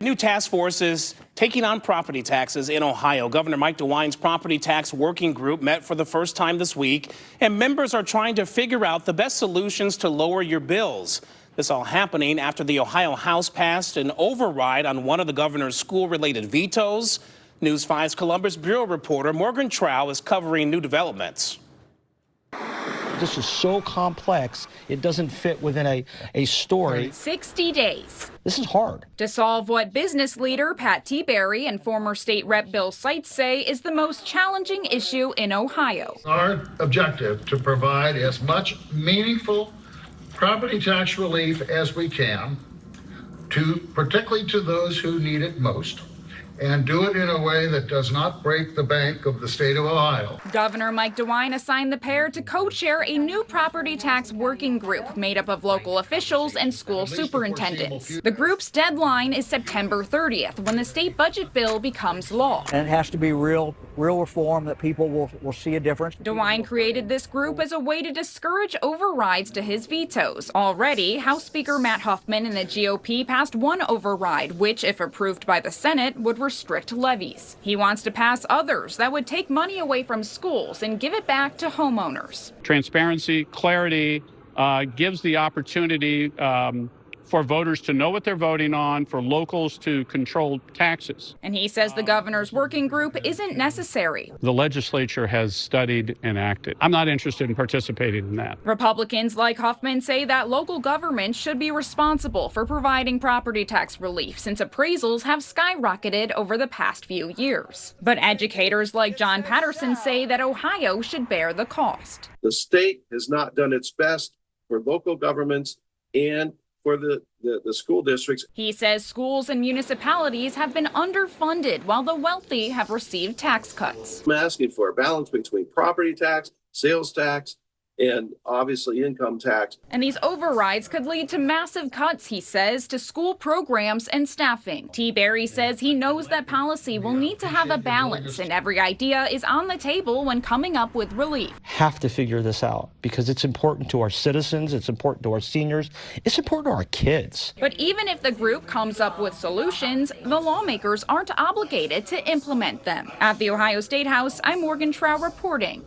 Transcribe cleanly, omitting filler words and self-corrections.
A new task force is taking on property taxes in Ohio. Governor Mike DeWine's property tax working group met for the first time this week, and members are trying to figure out the best solutions to lower your bills. This all happening after the Ohio House passed an override on one of the governor's school-related vetoes. News 5's Columbus Bureau reporter Morgan Trow is covering new developments. This is so complex, it doesn't fit within a story. 60 days. This is hard. To solve what business leader Pat Berry and former state rep Bill Seitz say is the most challenging issue in Ohio. Our objective to provide as much meaningful property tax relief as we can, particularly to those who need it most, and do it in a way that does not break the bank of the state of Ohio. Governor Mike DeWine assigned the pair to co-chair a new property tax working group made up of local officials and school superintendents. The group's deadline is September 30th, when the state budget bill becomes law. And it has to be real reform that people will see a difference. DeWine created this group as a way to discourage overrides to his vetoes. Already, House Speaker Matt Huffman and the GOP passed one override, which, if approved by the Senate, would restrict levies. He wants to pass others that would take money away from schools and give it back to homeowners. Transparency, clarity, gives the opportunity for voters to know what they're voting on, for locals to control taxes. And he says the governor's working group isn't necessary. The legislature has studied and acted. I'm not interested in participating in that. Republicans like Huffman say that local governments should be responsible for providing property tax relief since appraisals have skyrocketed over the past few years. But educators like John Patterson say that Ohio should bear the cost. The state has not done its best for local governments and for the school districts. He says schools and municipalities have been underfunded while the wealthy have received tax cuts. I'm asking for a balance between property tax, sales tax, and obviously income tax. And these overrides could lead to massive cuts, he says, to school programs and staffing. Berry says he knows that policy will need to have a balance, and every idea is on the table when coming up with relief. Have to figure this out because it's important to our citizens, it's important to our seniors, it's important to our kids. But even if the group comes up with solutions, the lawmakers aren't obligated to implement them. At the Ohio State House, I'm Morgan Trow reporting.